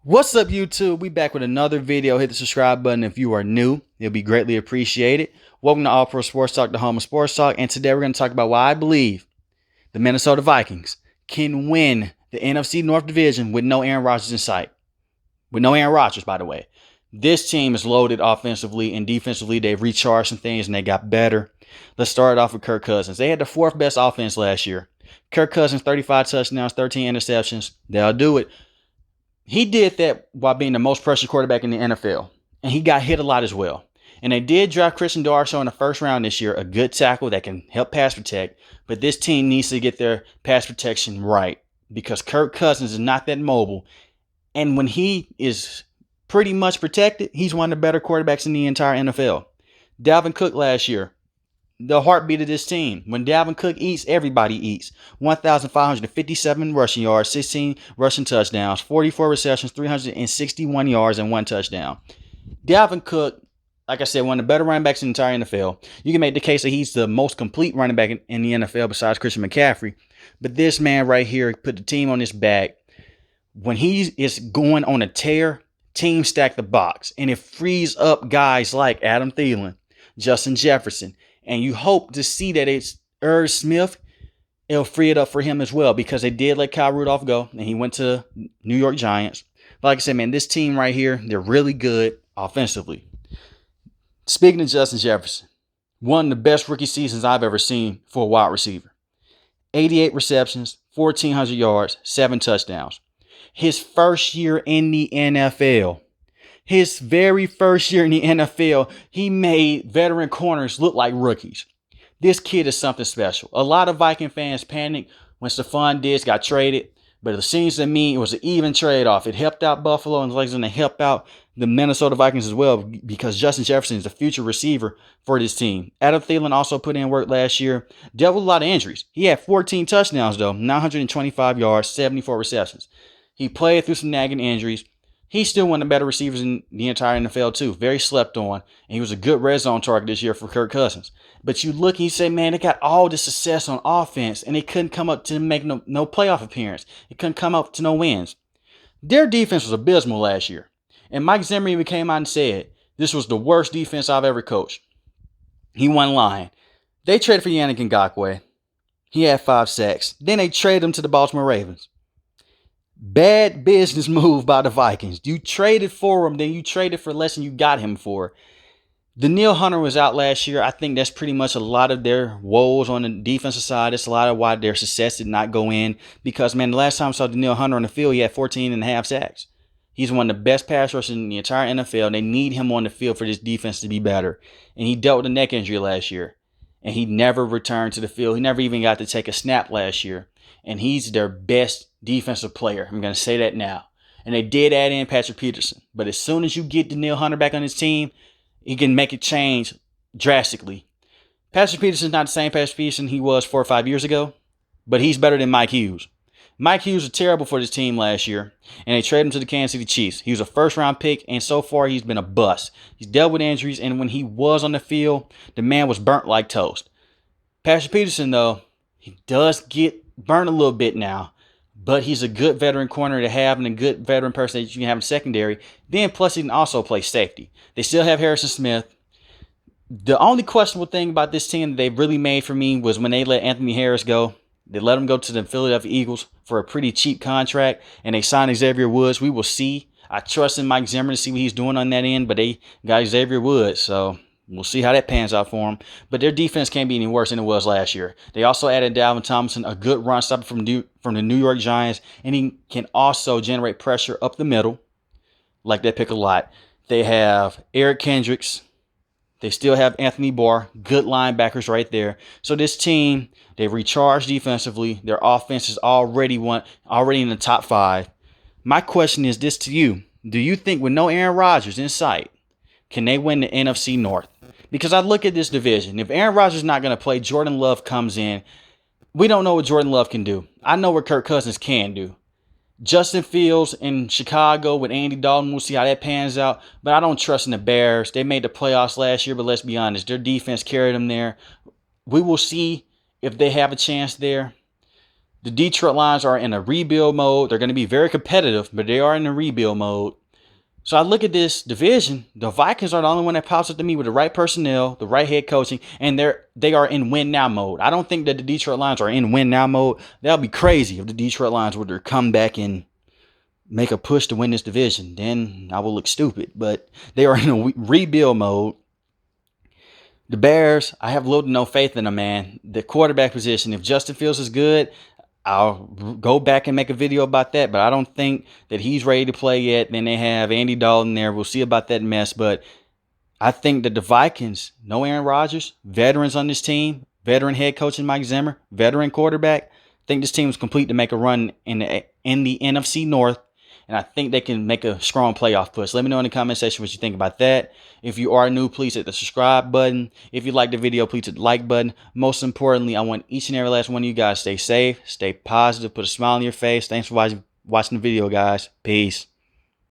What's up, YouTube? We back with another video. Hit the subscribe button if you are new. It'll be greatly appreciated. Welcome to All Pro Sports Talk, the home of sports talk. And today we're going to talk about why I believe the Minnesota Vikings can win the NFC North division with no Aaron Rodgers in sight. With no Aaron Rodgers, by the way. This team is loaded offensively and defensively. They've recharged some things and they got better. Let's start off with Kirk Cousins. They had the fourth best offense last year. Kirk Cousins, 35 touchdowns, 13 interceptions. They'll do it. He did that while being the most pressured quarterback in the NFL. And he got hit a lot as well. And they did draft Christian Darrisaw in the first round this year, a good tackle that can help pass protect. But this team needs to get their pass protection right because Kirk Cousins is not that mobile. And when he is pretty much protected, he's one of the better quarterbacks in the entire NFL. Dalvin Cook last year, the heartbeat of this team. When Dalvin Cook eats, everybody eats. 1,557 rushing yards, 16 rushing touchdowns, 44 receptions, 361 yards, and 1 touchdown. Dalvin Cook, like I said, one of the better running backs in the entire NFL. You can make the case that he's the most complete running back in the NFL besides Christian McCaffrey. But this man right here put the team on his back. When he is going on a tear, team stack the box. And it frees up guys like Adam Thielen, Justin Jefferson. And you hope to see that it's Irv Smith. It'll free it up for him as well because they did let Kyle Rudolph go and he went to New York Giants. But like I said, man, this team right here, they're really good offensively. Speaking of Justin Jefferson, one of the best rookie seasons I've ever seen for a wide receiver. 88 receptions, 1,400 yards, 7 touchdowns. His first year in the NFL. His very first year in the NFL, he made veteran corners look like rookies. This kid is something special. A lot of Viking fans panicked when Stephon Diggs got traded, but it seems to me it was an even trade-off. It helped out Buffalo and it's going to help out the Minnesota Vikings as well because Justin Jefferson is the future receiver for this team. Adam Thielen also put in work last year, dealt with a lot of injuries. He had 14 touchdowns though, 925 yards, 74 receptions. He played through some nagging injuries. He's still one of the better receivers in the entire NFL, too. Very slept on. And he was a good red zone target this year for Kirk Cousins. But you look and you say, man, they got all this success on offense, and they couldn't come up to make no playoff appearance. It couldn't come up to no wins. Their defense was abysmal last year. And Mike Zimmer even came out and said, this was the worst defense I've ever coached. He wasn't lying. They traded for Yannick Ngakoue. He had 5 sacks. Then they traded him to the Baltimore Ravens. Bad business move by the Vikings. You traded for him, then you traded for less than you got him for. Danielle Hunter was out last year. I think that's pretty much a lot of their woes on the defensive side. It's a lot of why their success did not go in. Because, man, the last time I saw Danielle Hunter on the field, he had 14.5 sacks. He's one of the best pass rushers in the entire NFL. They need him on the field for this defense to be better. And he dealt with a neck injury last year. And he never returned to the field. He never even got to take a snap last year. And he's their best defensive player. I'm going to say that now. And they did add in Patrick Peterson. But as soon as you get Danielle Hunter back on his team, he can make it change drastically. Patrick Peterson's not the same Patrick Peterson he was 4 or 5 years ago. But he's better than Mike Hughes. Mike Hughes was terrible for this team last year. And they traded him to the Kansas City Chiefs. He was a first-round pick. And so far, he's been a bust. He's dealt with injuries. And when he was on the field, the man was burnt like toast. Patrick Peterson, though, he does get burnt a little bit now. But he's a good veteran corner to have and a good veteran person that you can have in secondary. Then plus he can also play safety. They still have Harrison Smith. The only questionable thing about this team that they really made for me was when they let Anthony Harris go. They let him go to the Philadelphia Eagles for a pretty cheap contract. And they signed Xavier Woods. We will see. I trust in Mike Zimmer to see what he's doing on that end. But they got Xavier Woods. So we'll see how that pans out for them. But their defense can't be any worse than it was last year. They also added Dalvin Tomlinson, a good run stopper from the New York Giants. And he can also generate pressure up the middle. Like that pick a lot. They have Eric Kendricks. They still have Anthony Barr. Good linebackers right there. So this team, they've recharged defensively. Their offense is already in the top 5. My question is this to you. Do you think with no Aaron Rodgers in sight, can they win the NFC North? Because I look at this division. If Aaron Rodgers is not going to play, Jordan Love comes in. We don't know what Jordan Love can do. I know what Kirk Cousins can do. Justin Fields in Chicago with Andy Dalton, we'll see how that pans out. But I don't trust in the Bears. They made the playoffs last year, but let's be honest. Their defense carried them there. We will see if they have a chance there. The Detroit Lions are in a rebuild mode. They're going to be very competitive, but they are in a rebuild mode. So I look at this division. The Vikings are the only one that pops up to me with the right personnel, the right head coaching, and they are in win now mode. I don't think that the Detroit Lions are in win now mode. That'll be crazy if the Detroit Lions were to come back and make a push to win this division. Then I will look stupid. But they are in a rebuild mode. The Bears, I have little to no faith in them, man. The quarterback position, if Justin Fields is good, I'll go back and make a video about that, but I don't think that he's ready to play yet. Then they have Andy Dalton there. We'll see about that mess. But I think that the Vikings, no Aaron Rodgers, veterans on this team, veteran head coach Mike Zimmer, veteran quarterback. I think this team is complete to make a run in the NFC North. And I think they can make a strong playoff push. Let me know in the comment section what you think about that. If you are new, please hit the subscribe button. If you like the video, please hit the like button. Most importantly, I want each and every last one of you guys to stay safe, stay positive, put a smile on your face. Thanks for watching the video, guys. Peace.